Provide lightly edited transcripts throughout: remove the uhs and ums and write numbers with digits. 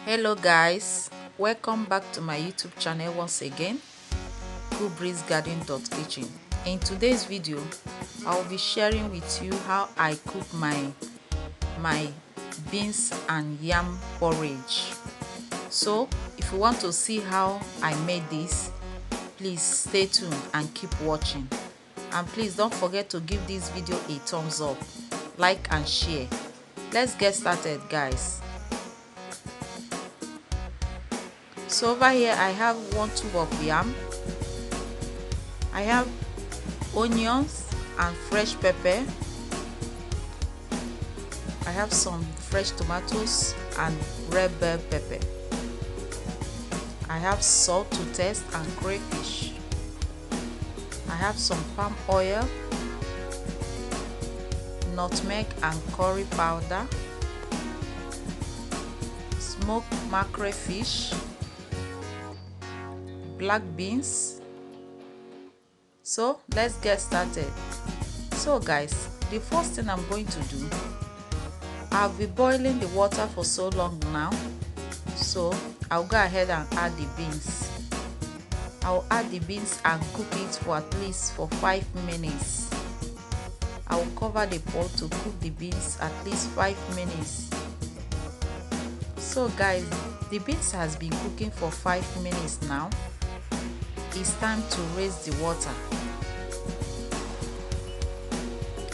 Hello guys, welcome back to my YouTube channel once again, garden.kitchen. In today's video, I'll be sharing with you how I cook my beans and yam porridge. So if you want to see how I made this, please stay tuned and keep watching. And please don't forget to give this video a thumbs up, like and share. Let's get started guys. So over here I have 1 tube of yam. I have onions and fresh pepper. I have some fresh tomatoes and red bell pepper. I have salt to taste and crayfish. I have some palm oil, nutmeg and curry powder, smoked mackerel fish, black beans. So let's get started. So guys, the first thing I'm going to do, I'll be boiling the water for so long now, so I'll go ahead and add the beans. I'll add the beans and cook it for at least 5 minutes. I'll cover the pot to cook the beans at least 5 minutes. So guys, the beans has been cooking for 5 minutes now. It's time to raise the water.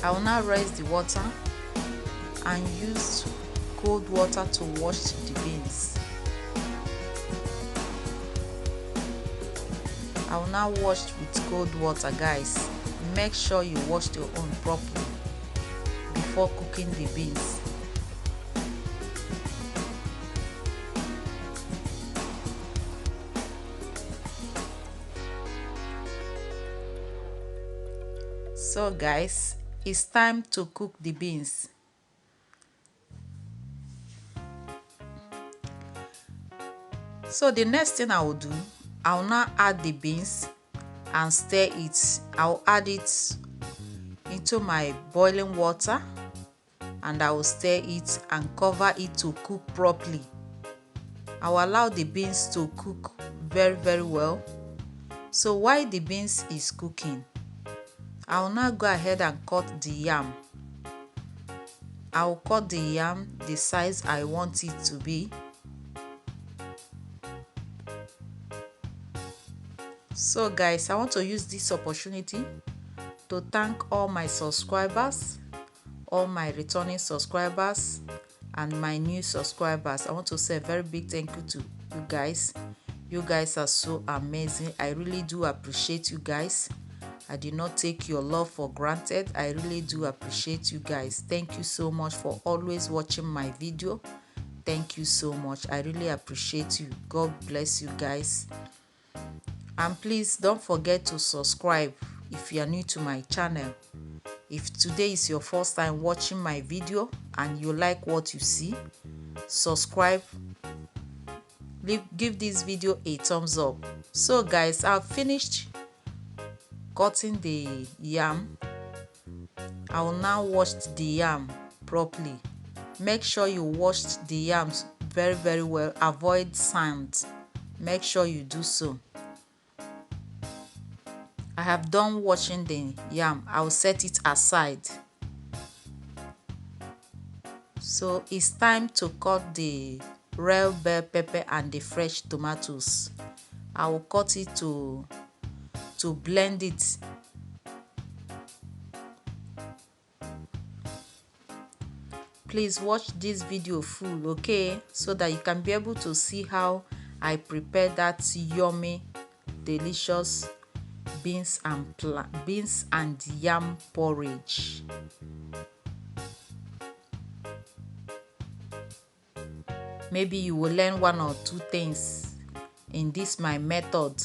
I will now raise the water and use cold water to wash the beans. I will now wash with cold water guys. Make sure you wash your own properly before cooking the beans. So guys, it's time to cook the beans. So the next thing I will do, I will now add the beans and stir it. I'll add it into my boiling water and I will stir it and cover it to cook properly. I will allow the beans to cook very well. So while the beans is cooking, I will now go ahead and cut the yam. I will cut the yam the size I want it to be. So guys, I want to use this opportunity to thank all my subscribers, all my returning subscribers and my new subscribers. I want to say a very big thank you to you guys. You guys are so amazing. I really do appreciate you guys. I did not take your love for granted. I really do appreciate you guys. Thank you so much for always watching my video. Thank you so much. I really appreciate you. God bless you guys. And please don't forget to subscribe if you are new to my channel. If today is your first time watching my video and you like what you see, subscribe. Give this video a thumbs up. So guys, I've finished cutting the yam. I will now wash the yam properly. Make sure you wash the yams very well. Avoid sand. Make sure you do so. I have done washing the yam. I will set it aside. So it's time to cut the red bell pepper and the fresh tomatoes. I will cut it to blend it. Please watch this video full, okay, so that you can be able to see how I prepare that yummy, delicious beans and yam porridge. Maybe you will learn 1 or 2 things in this my method.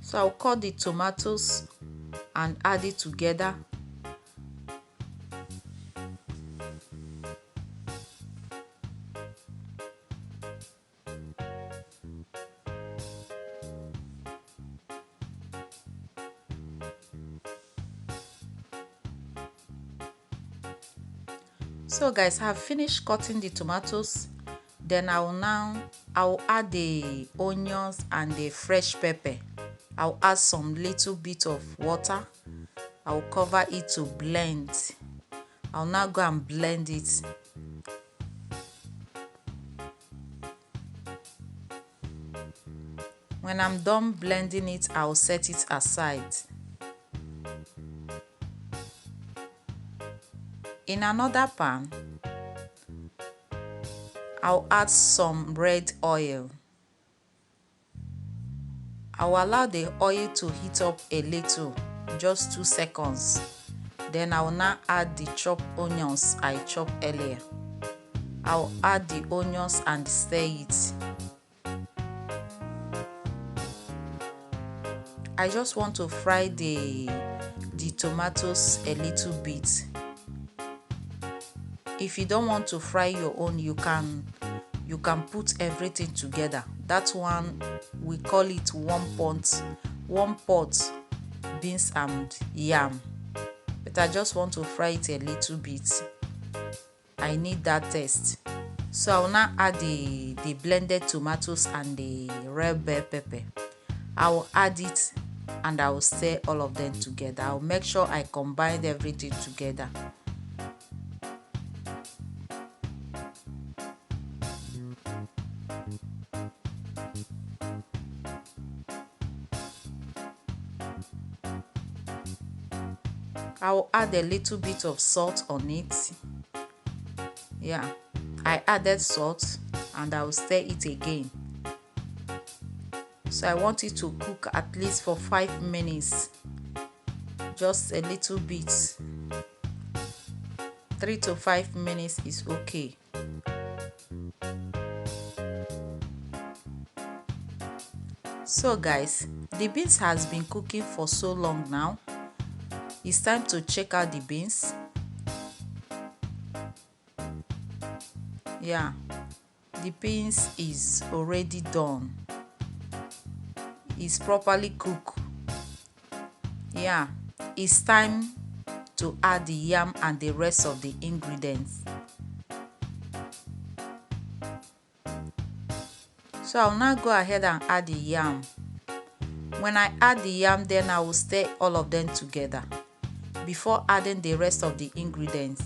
So I'll cut the tomatoes and add it together. So guys, I have finished cutting the tomatoes. Then I'll add the onions and the fresh pepper. I'll add some little bit of water. I'll cover it to blend. I'll now go and blend it. When I'm done blending it, I'll set it aside. In another pan, I'll add some red oil. I'll allow the oil to heat up a little, just 2 seconds. Then I'll now add the chopped onions I chopped earlier. I'll add the onions and stir it. I just want to fry the tomatoes a little bit. If you don't want to fry your own, you can put everything together. That one, we call it one pot beans and yam, but I just want to fry it a little bit. I need that taste. So I'll now add the blended tomatoes and the red bell pepper. I will add it and I will stir all of them together. I'll make sure I combine everything together. I will add a little bit of salt on it. Yeah, I added salt and I will stir it again. So I want it to cook at least for 5 minutes, just a little bit. 3 to 5 minutes is okay. So guys, the beans has been cooking for so long now. It's time to check out the beans. Yeah, the beans is already done. It's properly cooked. Yeah, it's time to add the yam and the rest of the ingredients. So I'll now go ahead and add the yam. When I add the yam, then I will stir all of them together before adding the rest of the ingredients.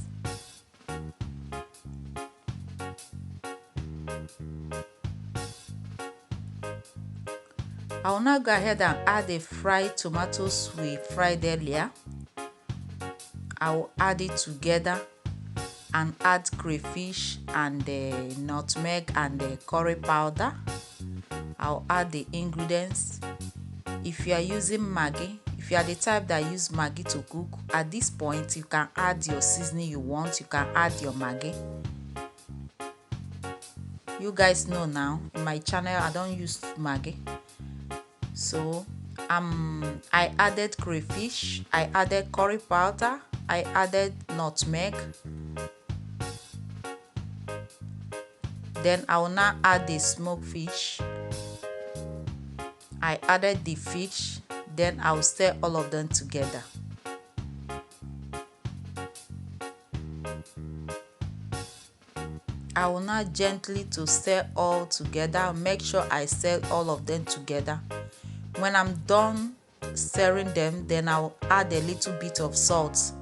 I will now go ahead and add the fried tomatoes we fried earlier. I will add it together and add crayfish and the nutmeg and the curry powder. I'll add the ingredients. If you are using Maggi, if you are the type that use Maggi to cook, at this point you can add your seasoning you want. You can add your Maggi. You guys know now, in my channel I don't use Maggi. So I added crayfish, I added curry powder, I added nutmeg. Then I will now add the smoked fish. I added the fish, then I will stir all of them together. I will now gently to stir all together. Make sure I stir all of them together. When I'm done stirring them, then I'll add a little bit of salt.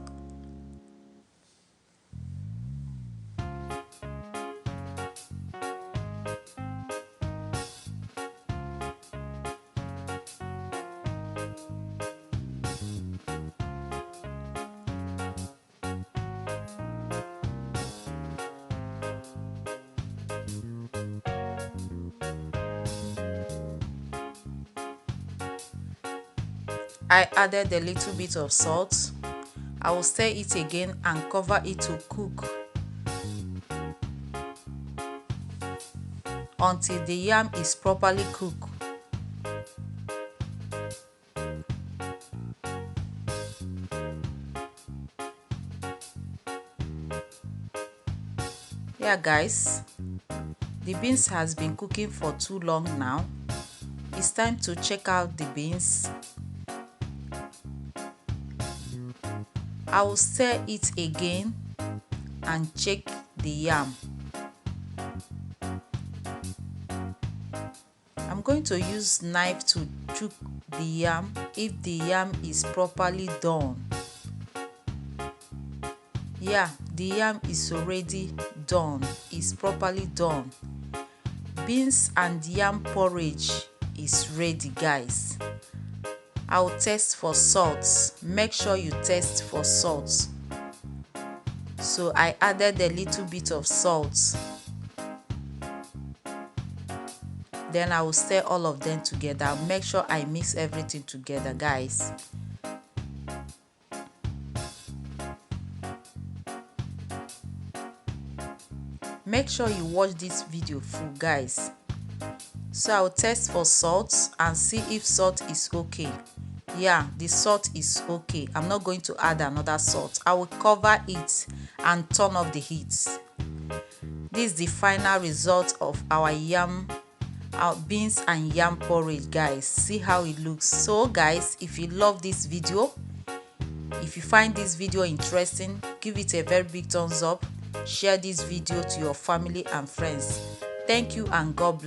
I added a little bit of salt. I will stir it again and cover it to cook until the yam is properly cooked. Yeah guys, the beans has been cooking for too long now. It's time to check out the beans. I will stir it again and check the yam. I'm going to use knife to chook the yam if the yam is properly done. Yeah, the yam is already done, is properly done. Beans and yam porridge is ready, guys. I'll test for salt. Make sure you test for salt. So I added a little bit of salt. Then I will stir all of them together. Make sure I mix everything together, guys. Make sure you watch this video full, guys. So I'll test for salt and see if salt is okay. Yeah, the salt is okay. I'm not going to add another salt. I will cover it and turn off the heat. This is the final result of our beans and yam porridge, guys. See how it looks. So guys, if you love this video, if you find this video interesting, give it a very big thumbs up. Share this video to your family and friends. Thank you and God bless.